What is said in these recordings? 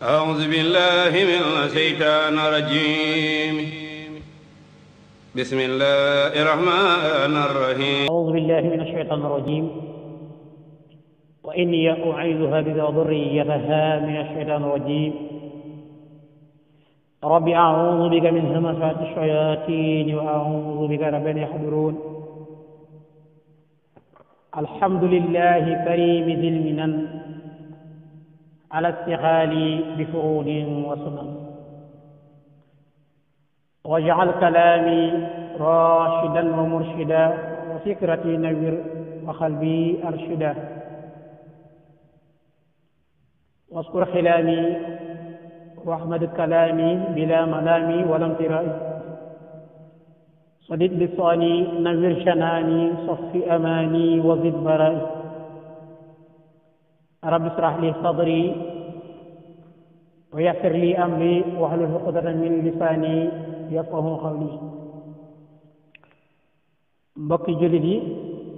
أعوذ بالله من الشيطان الرجيم. بسم الله الرحمن الرحيم. أعوذ بالله من الشيطان الرجيم وإني أعيذها بك وذريتها من الشيطان الرجيم رب أعوذ بك من همسات الشياطين وأعوذ بك رب أن يحضرون. الحمد لله كريم ذي المنن على استغالي بفروض وسنن، واجعل كلامي راشدا ومرشدا وفكرتي نوّر وقلبي أرشدا، واذكر خلامي واحمد كلامي بلا ملامي ولا امتراء، صدد لساني نوّر شناني صف أماني وزد برائي، رب اشرح لي صدري ويسر لي أمري واحلل عقدة من لساني yafqahu qawli. mbokki jullit yi,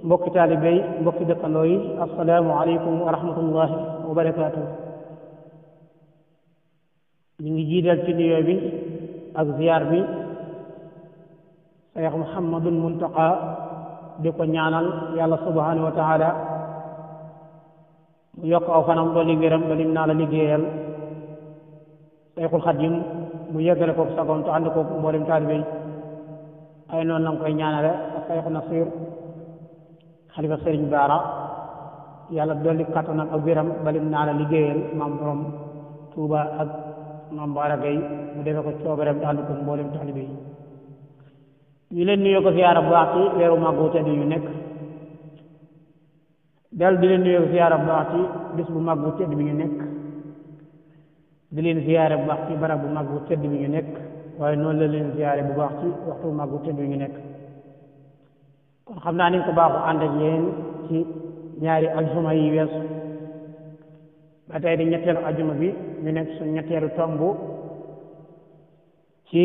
mbokki taalibe yi, mbokki dëkkandoo yi, assalaamu aleykum wa rahmatullahi wa barakaatu. ñu ngi jiital ci nuyoo bi ak ziyaar bi Cheikh Muhammadul Muntaqa di ko ñaanal yàlla subhanahu wa taala mu yokk aw fanam dolli wéram ba lim naa la liggéeyal Cheikhul Xadim mu yeggale ko sagoon te ànd ko mboolem taalibe yi ay noonu la nga koy ñaanale ak Cheikh Nasir xalifa Sëriñ Baara yàlla dolli kattanam ak wéram balim naa la liggéeyal maam borom Tuuba ak maam Baara Gay mu defee ko coobareem te ànd ko mboolem taalibe yi. ñu leen nuyoo ko ziyaara bu baax ci weeru màggu tedd yu nekk, del di leen nuyoo ko ziyaara bu baax ci bis bu màggu tedd bi ñu nekk, di leen ziyaare bu baax ci barab bu mag bu tëdd bi ñu nekk, waaye noonu la leen ziyaare bu baax ci waxtu bu mag bu tëdd bi ñu nekk. kon xam naa ni ko baaxu ànd ak yéen ci ñaari aljuma yi weesu ba tey di ñetteelu aljuma bi ñu nekk suñu ñetteelu tomb ci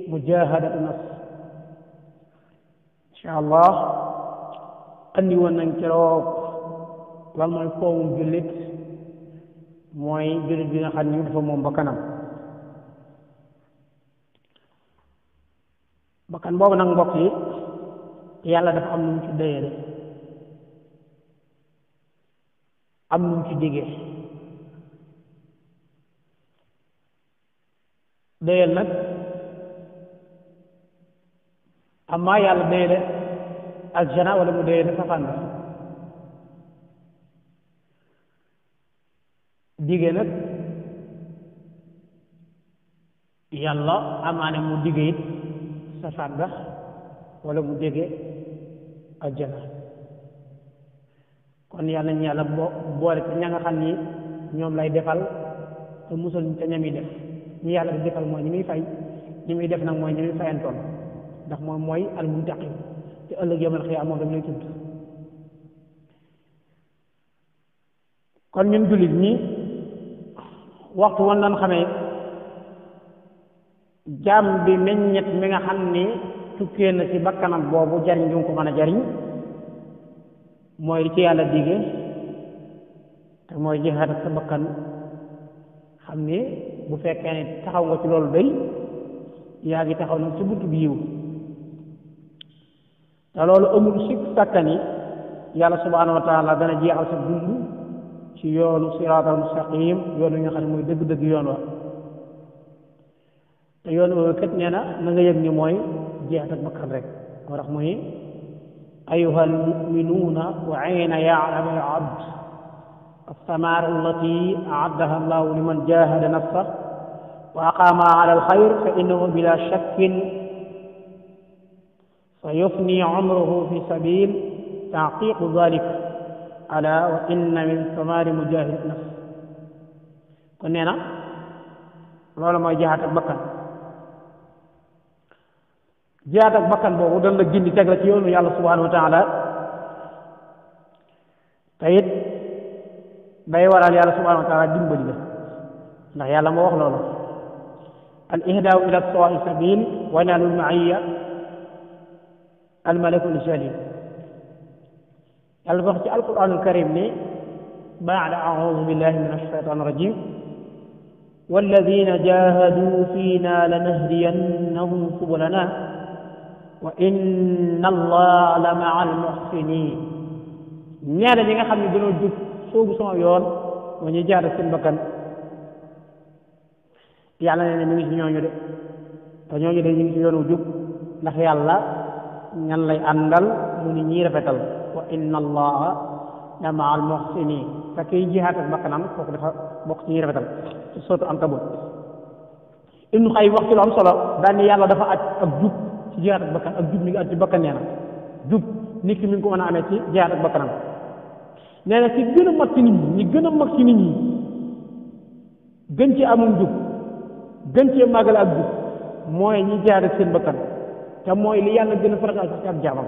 mujahadatu nafs. incha allah andi woon nañ keroog lan mooy koowum jullit, mooy jullit bi nga xam ni dafa moom bakkanam. bakkan boobu nag mbokk yi yàlla dafa am lu mu ci dëyale, am lu mu ci diggee. dëyal nag amaa yàlla dëyale aljana wala mu dëyale safaan ba. digge nag yàlla amaane mu digge it safaan ba wala mu digge ajjana. kon yàlla ñu yàlla boole te ña nga xam ni ñoom lay defal te musal ñu te ñami def. ñi yàlla di defal mooy ñi muy fay, ñi muy def nag mooy ñi muy fayantoon, ndax moom mooy al muntaqim te ëllëg yawmal xiyaama moom dam lay tudd. kon ñun jullit ñi waxtu woon lañ xamee jaam bi meññet mi nga xam ni tukkee na ci bakkanam boobu jariñ du ko mën a jariñ mooy li ci yàlla dige te mooy jihaad ak sa bakkan. xam ni bu fekkee ne taxaw nga ci loolu day yaa ngi taxaw nag ci buntu bi yiw te loolu amul sikk sàkkani yàlla subhanahu wa taala dana jeexal sa dund ci yoonu siraatal mustaqim, yoon wi nga xam ne mooy dëgg-dëgg yoon wa. te yoon woowu kat nee na nga yëg ni mooy jeex ak bakkan rek. moo tax muy ayyuhal mu'minuuna wa ayna ya'lamu al-'abd as-samaaru allati a'addaha Allahu liman jaahada nafsahu wa aqaama 'ala al-khayr fa innahu bila shakkin sayufni 'umruhu fi sabil tahqiqu dhalika ala wa inna min samaari mujahid nafs. kon nee na loolu mooy jihaad ak bakkan. jihaad ak bakkan boobu dañ la gindi teg la ci yoonu yàlla subhanahu wa taala, te it day waral yàlla subhanahu wa taala dimbali la, ndax yàlla moo wax loolu al ihdaaw ila sawa'i sabil wa naalul ma'iyya al malakul jalil. yàlla wax ci alquranul karim ni baada audu billahi min alshaitan irajim والذين جاهدوا فينا لنهدينهم سبلنا وإن الله لمع المحسنين ñaare ñi nga xam ne dañoo jub soobu sama yoon moo ñu jaar seen bakkan yàlla nee na mi ngi ci ñooñu de te ñooñu de ñu ngi ci yoonu jub ndax yàlla ñan lay àndal mu ni ñii rafetal wa inna allaha la maa al muhsinin te kiy jihaat ak bakkanam kooku dafa bokk ci ñuy rafetal ci sootu Ankabut Ibnu Xayyim wax ci lu am solo daal ni yàlla dafa aj ak jub ci jihaat ak bakkan ak jub mi ngi aj ci bakkan nee na jub nit ki mi ngi ko mën a amee ci jihaat ak bakkanam nee na ci gën a mag ci nit ñi gën a mag ci nit ñi gën ci amum jub gën cee màggal ak jub mooy ñi jihaat ak seen bakkan te mooy li yàlla gën a farataal sax ci ab jaamam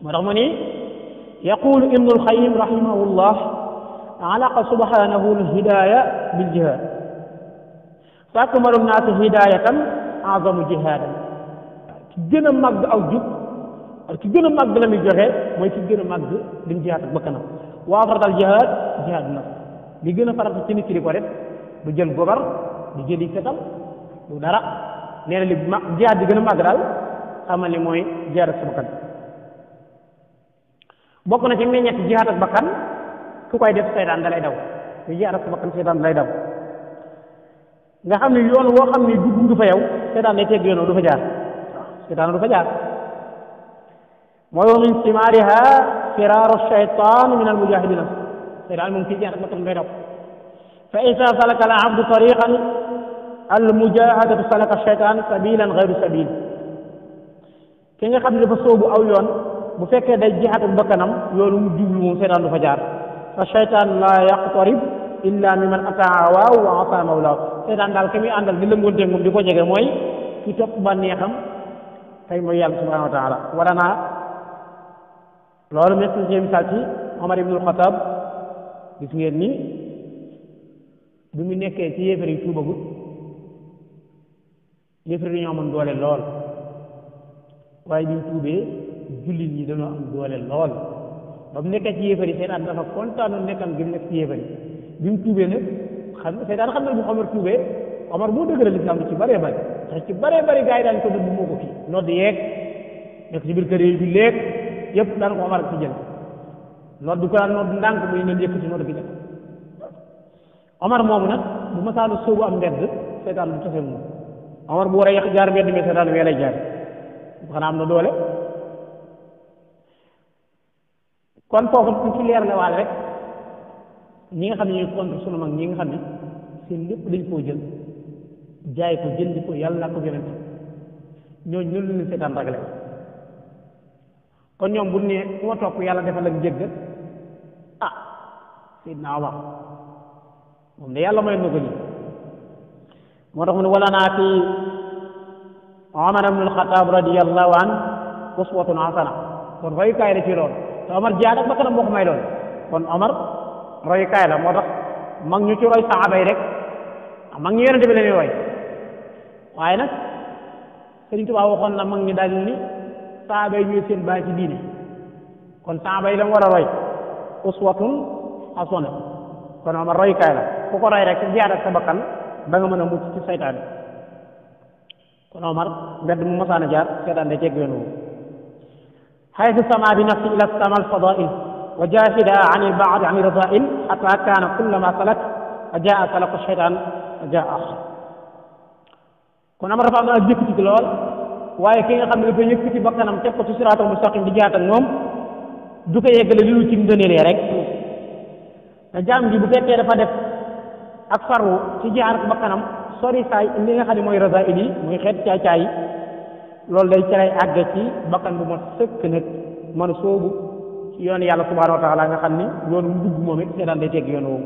moo tax mu ni yaqulu Ibnu Xayyim rahimahullah alaqa subhanahu alhidaya biljihad fa akmalu nnaasi hidayatan azamu jihadan ki gën a màgg aw jub ak ki gën a màgg la muy joxe mooy ki gën a màgg lim jihaad ak bakkanam waa faratal jihaad jihaad na li gën a farata ci nit ki di ko def du jël gobar du jëli fetal du dara nee na li jihaad di gën a màgg daal xamal ni mooy jihaad ak sa bakkan bokk na ci meññeeti jihaad ak bakkan ku koy def seytaan da lay daw ku jihaad ak sa bakkan seytaan da lay daw nga xam ne yoon woo xam ne dugg du fa yow seytaan day tegg yoon du fa jaar waaw seytaan du fa jaar mooy wa min simaariha firaaru shaytaan min al mujahidina seytaan moom kii jihaad ak bakkan day daw fa isa salaka al abdu tariqan al mujahadatu salaka shaytaan sabilan gayru sabil ki nga xam ne dafa soobu aw yoon bu fekkee day jihaat ak bakkanam yoonu mu jublu moom seytaan du fa jaar fa shaytaan la yaqtarib illa mimman ataa waaw wa asa mawlaaw seytaan daal ka muy àndal di lëngoonteeg moom di ko jege mooy ki topp bànneexam tey mooy yàlla subhanahu wa taala wala naa loolu nekk ci misaal ci Omar ibnul Xataab gis ngeen ni bi mu nekkee ci yéefar yi tuubagut yéefar yi ñoo amoon doole lool waaye bi mu tuubee jullit ñi dañoo am doole lool ba mu nekkee ci yéefar yi seytaan dafa kontaanoon nekkam gi mu nekk ci yéefar yi bi mu tuubee nag xam seytaan xam na bu Omar tuubee Omar moo dëgëral lislaam lu ci bëree bëri tax ci bëree bëri gars yi daañu ko dëbb moo ko kii nodd yeeg nekk ci biir kër yi bi léeg yëpp daan ko Omar ci jël nodd ko daan nodd ndànk muy leen yëkkati nodd gi def Omar moomu nag bu masaalu sóobu am mbedd seytaan du tase moom Omar bu war a yàq jaar mbedd mi seytaan wee lay jaar xanaa am na doole kon foofu ci leer la waale rek ñi nga xam ne ñuy contre sunu mag ñi nga xam ne seen lépp dañ koo jël jaay ko jëndi ko yàlla ko yonent ñooñu ñun leen seetaan ragale kon ñoom bu ne ku ma topp yàlla defal ak jégg ah Seydina Omar moom de yàlla may na ko nii moo tax mu ne wala naa fi Omar ibn al-Khattab radiyallahu an uswatun hasana kon royukaay la ci loolu te Omar jihaad ak bakkanam moo ko may loolu kon Omar royukaay la moo tax mag ñu ci roy saxaaba yi rek mag ñu yonente bi la ñuy roy waaye nag Sëriñ Tuubaa waxoon na mag ñi daal ni saxaaba yi ñuy seen baay ci diine kon saxaaba yi la mu war a roy uswatun hasana kon Omar royukaay la ku ko roy rek ci jihaad ak sa bakkan da nga mën a mucc ci saytaane kon Omar mbedd mu masaana jaar seetaan day teg yoon woowu حيث سما بنفسه إلى السماء الفضائل وجاهد عن البعض عن الرذائل حتى كان كلما سلك فجاء سلك الشيطان فجاء آخر kon Omar dafa am ak yëkkati lool waaye ki nga xam ne dafa yëkkati bakkanam teg ko ci siraatal mustaqim di jaat ak moom du ko yeggale li lu ci ngëneelee rek te jaam bi bu fekkee dafa def ak farlu ci jaar ak bakkanam sori saay li nga xam ne mooy razaa'il yi muy xeet caay-caay yi loolu day ci lay àgg ci bakkan bu ma sëkk nag man soobu ci yoon yàlla subhanahu wa taala nga xam ni yoon mu dugg moom it seetaan day teg yoon woowu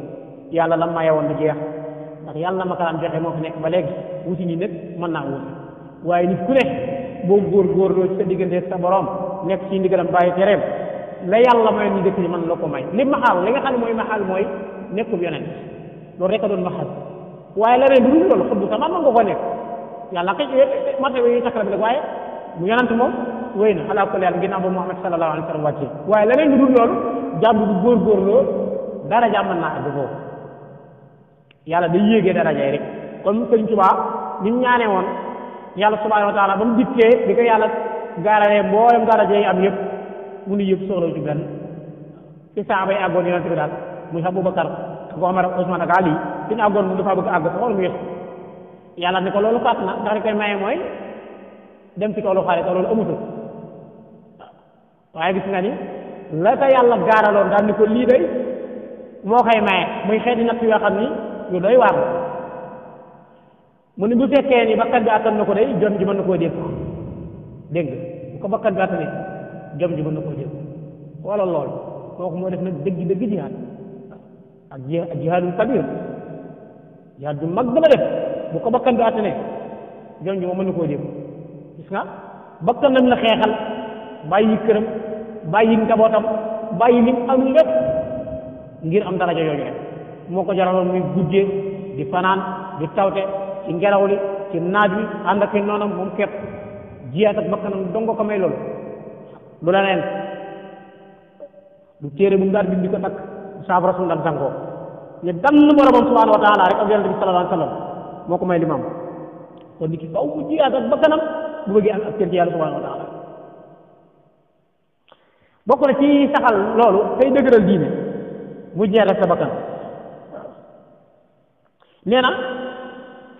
yàlla la maye woon du jeex ndax yàlla ma kalaan joxe moo fi nekk ba léegi wuti nii nag mën naa wuti waaye nit ku ne boo góorgóorloo ci sa diggante sa borom nekk ci ndigalam bàyyi tereem la yàlla mayoon ñu dëkk ni man la ko may li maxaal li nga xam ne mooy maxaal mooy nekkub yonent loolu rek a doon maxaal waaye leneen du dul loolu xuddu sama mën nga ko nekk yàlla kay marté yi takkala bi rek waaye mu yonent moom wéy na alaa kulli haal ginnaaw ba Muhammad sallallahu alayhi wa sallam wàcce waaye leneen lu dul loolu jàmm bu góorgóorloo dara jàmm mën naa àgg foofu yàlla day yéegee daraja rek kon Sëriñ Tuubaa ni mu ñaanee woon yàlla subhaanahu wa taala ba mu dikkee bi ko yàlla gaaralee mboolem daraja yi am yëpp mu ni yëpp soxla ci benn ci saaba yi àggoon yonent bi daal muy Abubakar ak Omar ak Usmaan ak Ali fi ñu àggoon mu dafa bëgg àgg fa xool mu yëpp yàlla ni ko loolu fàtt na ndax li koy maye mooy dem ci toolu xare te loolu amutul waaye gis nga ni la ko yàlla gaaraloon daal ni ko lii day moo koy maye muy xeeti natt yoo xam ni yu doy waar mu ni bu fekkee ni bakkan bi attan na ko day jom ji mën na koo dégg dégg bu ko bakkan bi attanee jom ji mën na koo dégg wala loolu kooku moo def nag dëgg jihaad ak jihaadul kabir jihaad bu mag la def bu ko bakkan bi attanee jom ji moom mën na koo dégg gis nga bakkanam la xeexal bàyyi këram bàyyi njabootam bàyyi lim am lépp ngir am daraja yooyu rek moo ko jaraloon muy guddee di fanaan di tawte ci ngelaw li ci naaj wi ànd ak noonam moom képp jiyaat ak bakkanam dongo ko may loolu du la neen du téere bu mu daal bind di ko takk saafara suñu daan sànkoo ñu dann boromam subhanahu wa taala rek ak yonent bi sallallahu alayhi wa sallam moo ko may limam kon nit ki faw mu jiyaat ak bakkanam bu bëggee am ak cër ci yàlla subhanahu wa taala bokk na ci saxal loolu tey dëgëral diine mu jeex ak sa bakkan nee na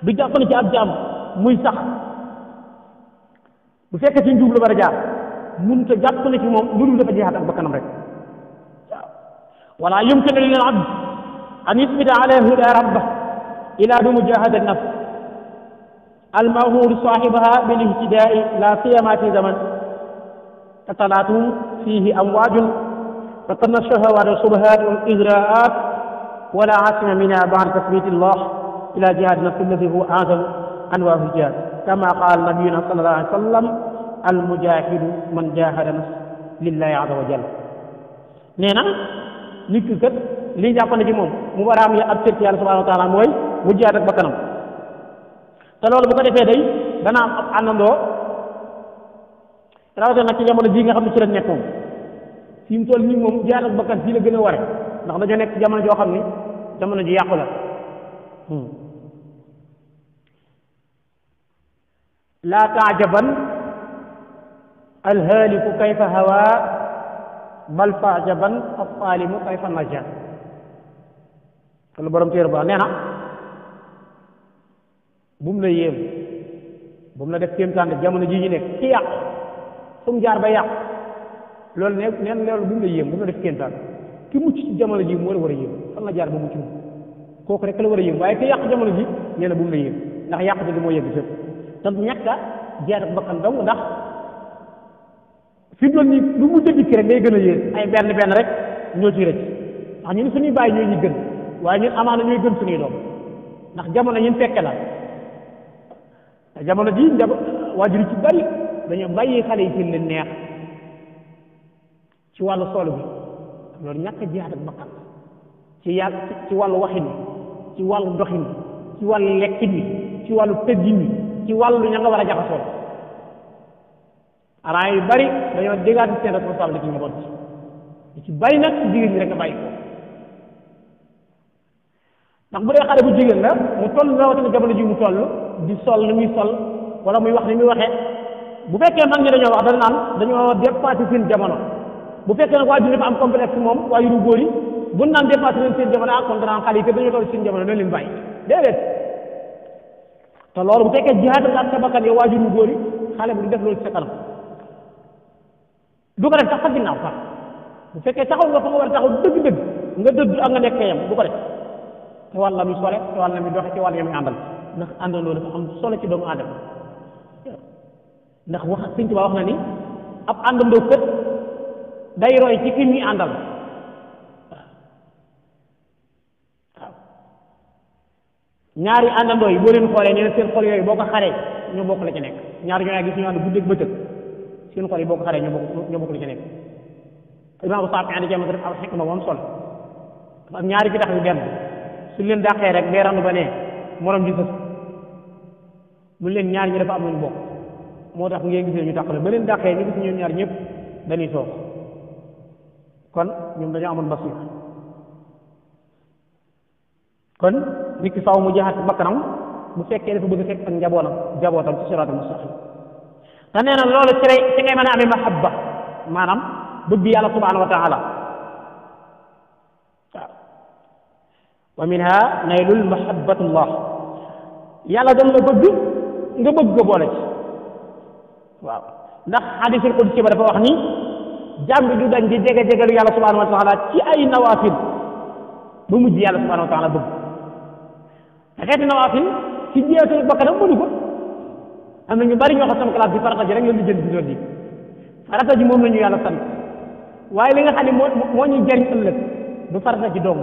du jàpp na ci ab jaam muy sax bu fekkee ci njub la war a jaar mënut a jàpp na ci moom lu dul dafa jeexaat ak bakkanam rek waaw wala yumkinu lil abd an yusbita ala huda rabbah ila bi mujahada nafs المأمور صاحبها بالاهتداء لا سيما في زمن تتلاطم فيه أمواج فقد الشهوات والشبهات والإغراءات ولا عاصم منها بعد تثبيت الله إلى جهاد نفس الذي هو أعظم أنواع الجهاد كما قال نبينا صلى الله عليه وسلم المجاهد من جاهد نفس لله عز وجل نينا nit ki kat li jàpp na ci moom mu war a am ab cër ci yàlla subhanahu wa taala mooy mu jihaad ak bakkanam te loolu bu ko defee day dana am ab àndandoo rawatina nag ci jamono bii nga xam ne ci la nekk moom fi mu toll nii moom jihaad ak bakkan fii la gën a ware ndax dañoo nekk ci jamono joo xam ni jamono ji yàqu la laa taajaban alhaaliku kayfa hawa bal faajaban alsaalimu kayfa naja lu borom téere ba nee na bu mu la yéem bu mu la def kéemtaan jamono ji ñu nekk ci yàq fu mu jaar ba yàq loolu ne neen loolu bu mu la yéem bu mu la def kéemtaan ki mucc ci jamono ji moo la war a yéem fan la jaar ba mucc kooku rek la war a yéem waaye ki yàq jamono ji nee na bu mu la yéem ndax yàq gi moo yegg fépp te ñàkk a jeex ak bakkan dong ndax fi mu doon nii lu mu dikk rek day gën a yéen ay benn rek ñoo ciy rëcc ndax ñun suñuy bàyyi ñoo ñu gën waaye ñun amaana ñooy gën suñuy doom ndax jamono ñun fekke la jamono ji waajur ci bari dañoo bàyyi xale yi ci leen neex ci wàllu solo bi loolu ñàkk a jihaad ak bakkan ci yàlla ci wàllu waxin wi ci wàllu doxin wi ci wàllu lekkin wi ci wàllu tëggin wi ci wàllu ña nga war a jaxasoo araan yu bari dañoo déggaat seen responsabilité ci njaboot bi ci bari nag ci jigéen ñi rek a bàyyi ko ndax bu dee xale bu jigéen la mu toll rawatina jamono ji mu toll di sol ni muy sol wala muy wax ni muy waxee bu fekkee mag ñi dañoo wax dana naan dañoo dépassé seen jamono bu fekkee nag waajur dafa am complexe moom waajuru góor yi bu naan dépassé leen seen jamono kon danaan xale yi que dañoo toll seen jamono dañ leen bàyyi déedéet te loolu bu fekkee jihaad nga ak sa bakkan yow waajuru góor yi xale bu du def loolu ci sa kanam du ko def sax sa ginnaaw sax bu fekkee taxaw nga fa nga war a taxaw dëgg-dëgg nga dëdd ak nga nekk yam du ko def te wàll mi sole te wàll mi doxe ci wàll yami àndal ndax àndandoo dafa am solo ci doomu aadama ndax wax Sëñ Tuubaa wax na ni ab àndandoo kët day roy ci ki muy àndal waaw ñaari àndandoo yi boo leen xoolee nee na seen xol yooyu boo ko xaree ñoo bokk la ci nekk ñaari ñooy gis ñu ànd guddeeg bëccëg seen xol yi boo ko xaree ñoo bokk la ci nekk Imaam Saafi di jamono def am xikma bu am solo dafa am ñaari fi tax yu benn su leen dàqee rek day randu ba ne morom ji sës mu leen ñaar ñi dafa am luñu bokk moo tax ngeen gisee ñu tàqale ba leen dàqee ñu gis ñoom ñaar ñëpp dañuy soox kon ñoom dañoo amoon basir kon nit ki faaw mu jihaat bakkanam bu fekkee dafa bëgg fekk ak njabootam ci siraatal mustaqim te nee na loolu ci ngay mën a amee mahabba maanaam bëgg yàlla subhanahu wa taala waaw wa minha naylul mahabbatullah yàlla dañ la bëgg nga bëgg ko boole ci waaw ndax hadisul qudsi ba dafa wax ni jaam bi du dañ di jege-jegelu yàlla subhanahu wa taala ci ay nawafil ba mujj yàlla subhanahu wa taala bëgg te xeeti nawafil ci jeetu bakkanam mënu ko am na ñu bari ñoo xam sama classe bi farata ji rek la ñu jël ci doon farata ji moom la ñu yàlla sant waaye li nga xam ne moo ñuy jariñ ëllëg du farata ji dong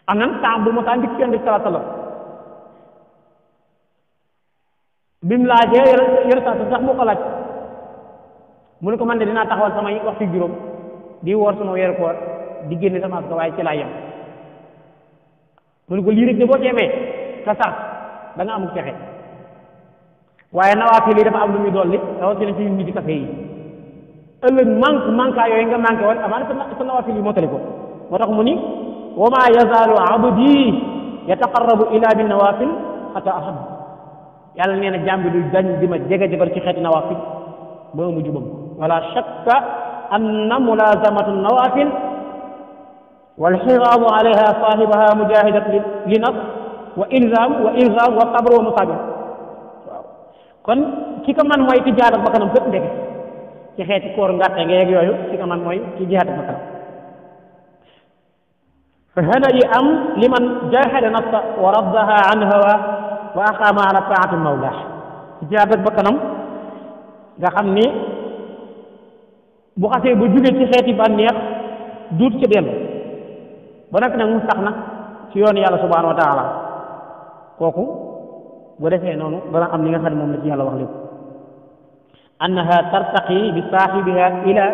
am nan temps bu mosaan dikk Yonent bi sallallahu alayhi wasallam bi mu laajee yor sax moo ko laaj mu ne ko man de dinaa taxawal samay waxtu juróom di woor sama weeru koor di génne sama asaka waaye ci laa yem mu ne ko lii rek de boo ceemee ka sax da nga amul cexe waaye nawaafil yi dafa am lu muy dolli rawatina ci nit di café yi ëllëg manque yooyu nga manqué woon avant sa nawaafil yi mottali ko moo tax mu ni wa ma yazaalu abdi yataqarrabu ila bin nawaafil xata ahab yàlla nee na jaam bi du dañ di ma jege-jegal ci xeeti nawaafil ba mu jubam wala shakka anna mulazamatu nawaafil wal xiraamu alayha saahibaha mujahidat li nafs wa ilzam wa sabr wa musabir waaw kon ki ko man mooy ki jihaad ak bakkanam fépp ndeke ci xeeti koor ngàtte ngeeg yooyu ki ko man mooy ki jihaad ak bakkanam fa hana yi am liman jahada nafsa wa raddaha an hawa wa aqama ala taati mawlah ci jihaad ak bakkanam nga xam ni bu xasee ba jóge ci xeeti bànneex duut ci dellu ba nag mu sax nag ci yoonu yàlla subhanahu wa taala kooku bu defee noonu dana am li nga xam ne moom la ci yàlla wax lépp annaha tartaqi bi saahibiha ila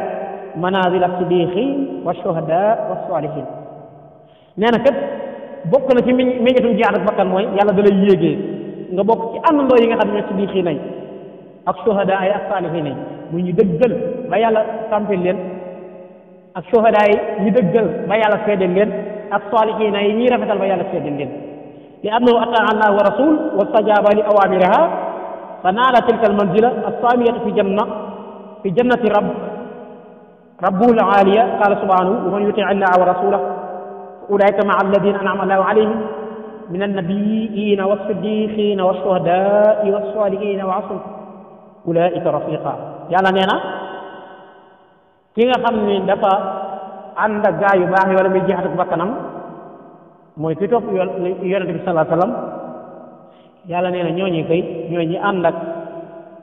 manazil as-sidiqin wa shuhada wa salihin nee na kat bokk na ci meññetum jihaad ak bakkan mooy yàlla da lay yéegee nga bokk ci àndandoo yi nga xam ne sidiqin nañ ak shuhada ay ak salihin nañ mu ñu dëggal ba yàlla tampil leen ak shuhada yi ñu dëggal ba yàlla seedeel leen ak salihin yi ñuy rafetal ba yàlla seedeel leen li annahu ataa allah wa rasul wa stajaba li awamiriha fa naala tilka almanzila alsamiyata fi jannati rabbuhu alaliya qala subhanahu wa man yuti illaha wa rasulah ulaika maa alladina anama allahu alayhim min annabiyina wassiddiqina washuhadai wassalihina wa hasuna ulaika rafiqa yàlla nee na ki nga xam ni dafa ànd ak gaa yu baax yi wala muy jeexat ak bakkanam mooy ki topp yonente bi sallallahu alayhi wasallam yàlla nee na ñooñu kay ñooy ñi ànd ak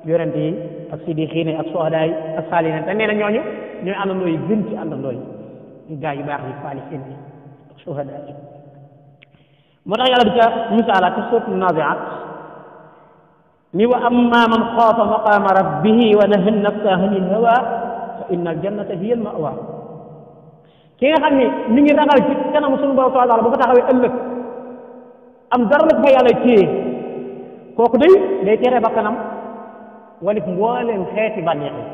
yonente yi ak siddiqiin yi ak suhadaa yi ak saalihiin te nee na ñooñu ñooy àndandoo yi gën ci àndandoo yi ñu gaa yu baax yi saalihiin yi ak suhadaa yi moo tax yàlla di ca misaalaat ci suuratul naazi'aat ni wa amma man xaafa maqaama rabbihi wa naha nafsa anil hawa fa inna al jannata hiya al ma'wa ki nga xam ne mi ngi ragal ci kanam suñu borom subhanahu wa taala bu fa taxawee ëllëg am dara la fa yàlla téye kooku day tere bakkanam walif mbooleem xeeti bànneex yi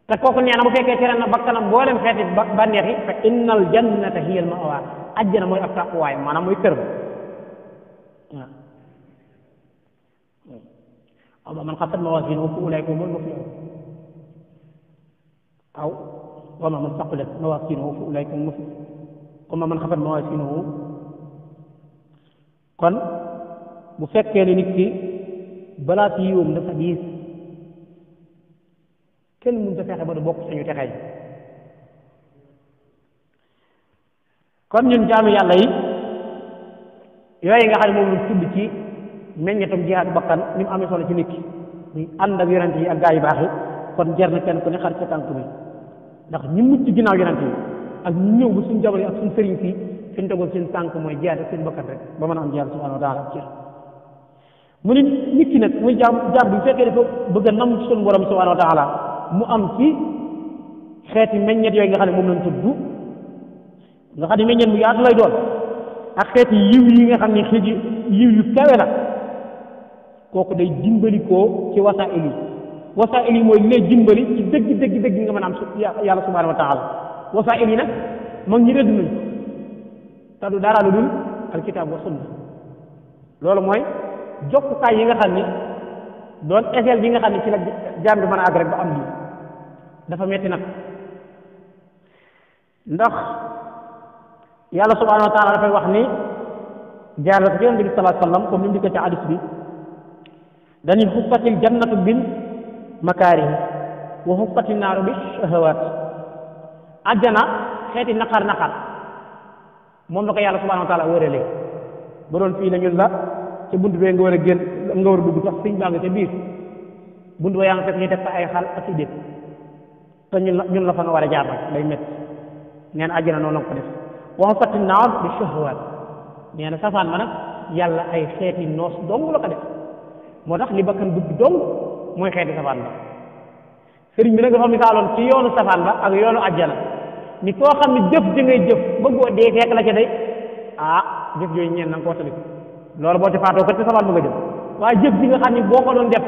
te kooku nee na bu fekkee tere na bakkanam mbooleem xeeti bànneex yi fa innal jannata hiya al ma'wa ajjana mooy ab tàquwaay maanaam mooy kër waaw amma man xaffat mawaaziinuhu fa ulaa'ika humul muflihuun aw wa ammaa man saqulat mawaaziinuhu fa ulaa'ika humul muflihuun amma man xaffat mawaaziinuhu kon bu fekkee ne nit ki balaa ci yiwam dafa diis kenn mënut a fexe ba du bokk sañu texee kon ñun jaamu yàlla yi yooyu nga xam ne moom lu tudd ci meññetam jihaad bakkan ni mu amee solo ci nit ki muy ànd ak yonent yi ak gaa yu baax yi kon jar na kenn ku ne xar ca tànk bi ndax ñi mucc ginnaaw yonent yi ak ñu ñëw ba suñu jamono ak suñu sëriñ fii fi ñu tegoon seen tànk mooy jihaad ak seen bakkan rek ba mën a am jihaad subhanahu wa taala ci mu ne nit ki nag muy jaam bi bu fekkee dafa bëgg a nam ci suñu borom subhanahu wa taala mu am ci xeeti meññet yooyu nga xam ne moom lañ tudd nga xam ne meññet mu yaatu lay doon ak xeeti yiw yi nga xam ne xeeti yiw yu kawe la kooku day dimbali koo ci wasaa'il yi mooy lay dimbali ci dëgg nga mën a am yàlla subhanahu wa taala wasaa'il yi nag mag ñi rëdd nañ te du dara lu dul alkitab wa sunna loolu mooy jokkukaay yi nga xam ni doon échelle bi nga xam ne ci la jaam bi mën a àgg rek ba am lii dafa metti nag ndax yàlla subhanahu wa taala dafay wax ni jaarale ko ci yonent bi sallallahu alayhi wa sallam comme ni mu dikkee ci hadis bi dañuy xuffatil jannatu bil makaarihi wa xuffati naaru bi shahawaat àjjana xeeti naqar moom la ko yàlla subhanahu wa taala wóoralee ba doon fii la ñun la ci bunt bee nga war a génn nga war a dugg sax siñ baa nga ca biir bunt ba yaa ngi fekk ñu def fa ay xal ak i dégg te ñun la fa nga war a jaar nag day métti nee na àjjana noonu la ko def wa xuffati naaru bi shahawaat nee na safaan ma nag yàlla ay xeeti noos dong la ko def moo tax li bakkan bëgg dong mooy xeeti safaan ba sëriñ bi nag dafa misaaloon ci yoonu safaan ba ak yoonu àjjana ni koo xam ne jëf ji ngay jëf bëggoo dee fekk la ca day jëf yooyu ñeen na nga koo tali loolu boo ci faatoo kat ci safaan ba nga jëm waaye jëf ji nga xam ne boo ko doon def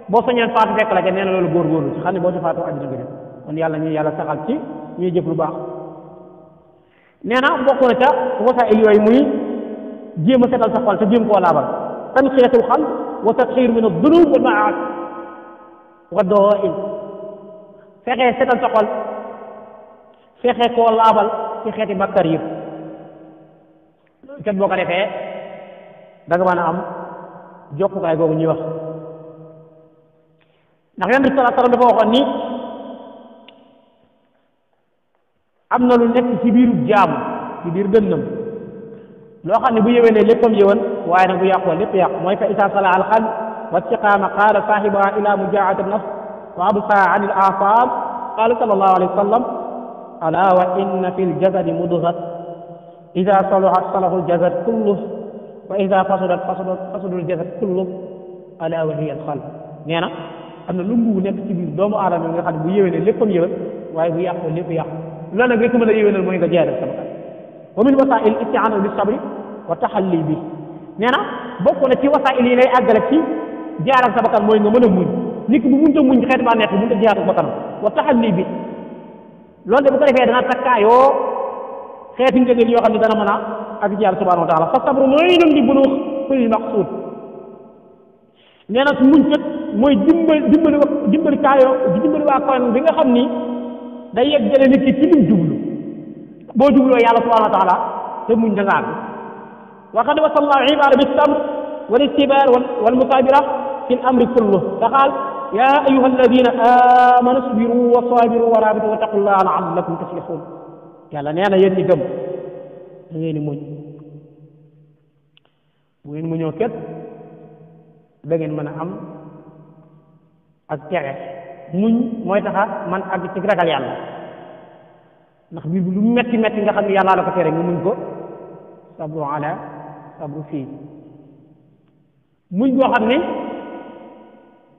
boo soñeen faatu fekk la ca nee na loolu góorgóorlu ci xam ne boo ci faatoo àjjana nga jëm kon yàlla ñuy yàlla saxal ci ñuy jëf lu baax nee na bokk na ca wasaa'il yooyu muy jéem a setal sa xol te jéem koo laabal tanqiyatul qalb wa tathiir min ad-dunub wal ma'aasi wa dawaa'il fexe setal sa xol fexe koo laabal ci xeeti bakkar yëpp kat boo ko defee da nga mën a am jokkukaay googu ñuy wax ndax yonent bi sallallahu alayhi wa sallam dafa waxoon ni am na lu nekk ci biiru jaamu ci biir dënnam loo xam ne bu yéwénee léppam yéwén waaye nag bu yàqoo lépp yàqu mooy fa isa sala al qalb wa istiqaama qaada saahibuha ila mujaahadati nafs wa absaa an il aasaab qaala sallallahu alayhi wa sallam ala wa inna fi ljasadi mudgat ida saluhat salahu ljasad kulluh wa ida fasudat fasadu ljasad kulluh ala wa hiya alqalb nee na am na lumbu nekk ci biir doomu aadama yi nga xam ne bu yéwénee léppam yéwén waaye bu yàqoo lépp yàqu loolu nag rek mën a yéwénal mooy nga jeexal sa bakkan wa min wasaa'il isti'aana bi sabri wa taxalli bi nee na bokk na ci wasaa'il yi lay àggale ci jaaral sa bakkan mooy nga mën a muñ nit ki bu mënta muñ xeeti baa nekk bu mënta jaaral bakkanam wa taxalli bi loolu de bu ko defee dana takkaayoo xeeti ngëneel yoo xam ne dana mën a ak ci yàlla subhanahu wa taala fa sabru mu'inun li buluugh kulli maqsuud nee na su muñ kat mooy dimbali waa kon bi nga xam ni day yeggale nit ki ci lim jublu boo jubloo yàlla subhanahu wa taala te muñ da nga àgg wa qad wasa allahu ibaada bi sabr wal istibaar wal musaabira fi l amri kullu fa qaal ya ayuha alladina amanu isbiru wa sabiru wa rabitu wa taqullaha laallakum tuflihun yàlla nee na yéen ñi gëm da ngeen di muñ bu ngeen muñoo kat da ngeen mën a am ak texe muñ mooy taxa man àgg ci ragal yàlla ndax biir bi lu metti metti nga xam ne yàlla la ko tere nga muñ ko sabru ala sabru fii muñ boo xam ne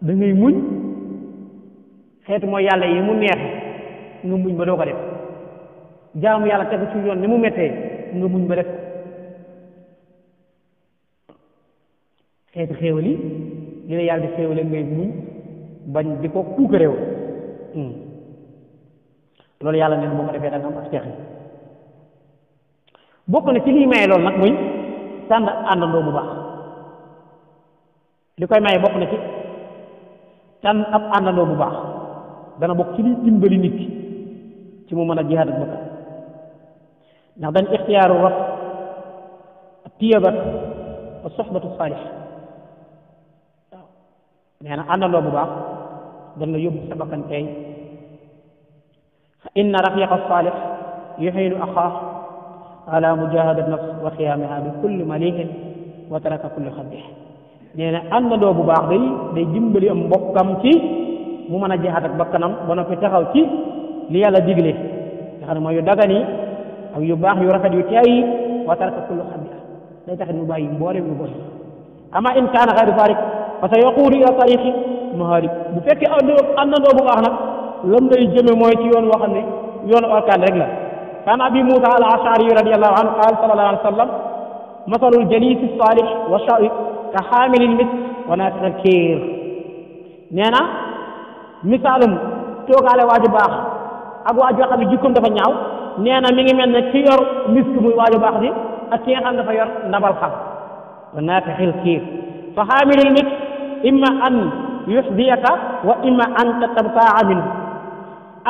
da ngay muñ xeetu mooy yàlla yi mu neex nga muñ ba doo ko def jaamu yàlla tegu ci yoon ni mu mettee nga muñ ba def xeetu xéewal yi li la yàlla di xéewale ngay muñ bañ di ko puuka réew loolu yàlla neen boo ko defee da nga am ak texe bokk na ci lii maye loolu nag muy tànn àndandoo bu baax li koy maye bokk na ci tànn ab àndandoo bu baax dana bokk ci liy dimbali nit ki ci mu mën a jihaad ak bakkan ndax dañ ixtiyaaru rab tiyabat wa soxbatu saalix waaw nee na àndandoo bu baax dana la yóbbu sa bakkan tey inna rafiqa saalix yuxiinu axaa ala mujahadat nafs wa xiyaamiha bi kulli malihin wa taraka kulli xabih nee na àndandoo bu baax day dimbali am mbokkam ci mu mën a jihaad ak bakkanam ba noppi taxaw ci li yàlla digle nga xam ne mooy yu dagan yi ak yu baax yu rafet yu teey yi wa taraka kulli xabih day taxit mu bàyyi mboolem yu bon ama in kaana xayru farik fa sa yaquudu ila tariqi muharik bu fekkee àndandoo bu baax nag lam lay jëme mooy ci yoon woo xam ne yoonu orkaan rek la kan abi Muusa al Ashari radiyallahu anhu qaal sallallahu alayhi wa sallam masalul jalisi salih wa sharik ka xaamilil misk wa naafiqil kiir nee na misaalum toogaale waaju baax ak waaju xam ne jikkoom dafa ñaaw nee na mi ngi mel ne ki yor misk muy waaju baax di ak ki nga xam dafa yor ndabal xam wa naafixil kiir fa xaamilul misk imma an yuxdiyaka wa imma an tatabtaa minhu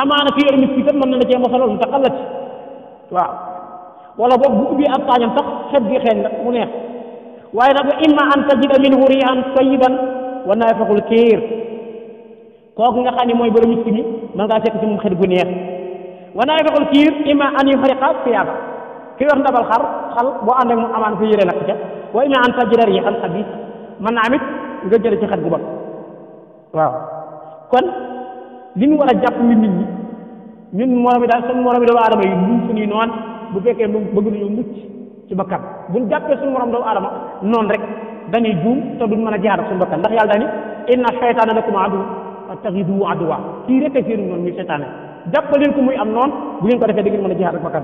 amaana ki yor misk itam mën na la cee mosaloon mu taxallat waaw wala boog bu ubbi ab taañam sax xet gi xeeñ nag mu neex waaye nag wa imma an tajida minhu rihan tayiban wa naafixul kiir kooku nga xam ne mooy borom misk mi mën ngaa fekk ci moom xet gu neex wa naafixul kiir imma an yuxriqa siyaaba ki yor ndabal xal boo ànd ak mu amaan fi yére lakk ca wa imma an tajida rihan xabiis mën naa amit nga jële ci xet gu bon waaw kon li ñu war a jàpp nit ñi ñun morom yi daal suñu morom yi doomu aadama yi duñ suñuy noon bu fekkee bëgg nañu mucc ci bakkan buñ jàppee suñu morom doomu aadama noonu rek dañuy juum te duñ mën a jaar ak suñu bakkan ndax yàlla dañu inna shaytaana lakum aduwwun fattaxiduuhu aduwwan kii rek a seenu noonu muy seytaane jàppaleen ko muy am noonu bu ngeen ko defee da ngeen mën a jaar ak bakkan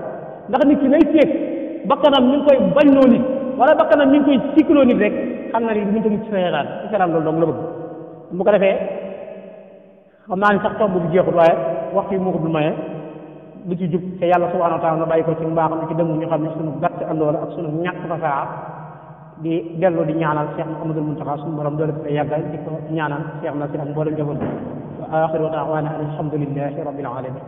ndax nit ki lay seet bakkanam mi ngi koy bañ loo nit wala bakkanam mi ngi koy sikkiloo nit rek xam na ni du ñu mucc ci seytaan loolu dong la bëgg bu ko defee xam naa ni sax tomb bi jeexul waaye waxtu yi moo ko dul maye lu ci jub te yàlla subhanahu wa taala na bàyyi ko ci mbaaxam ci dëngu ñu xam ne sunu gàtt àndoola ak sunu ñàkk fasaa di dellu di ñaanal Cheikh Mouhamadul Mountakha suñu borom doole fi yàggal di ko ñaanal Cheikh na si ak mboolem njaboot bi wa axiru da'waana alhamdulillahi rabbil alamin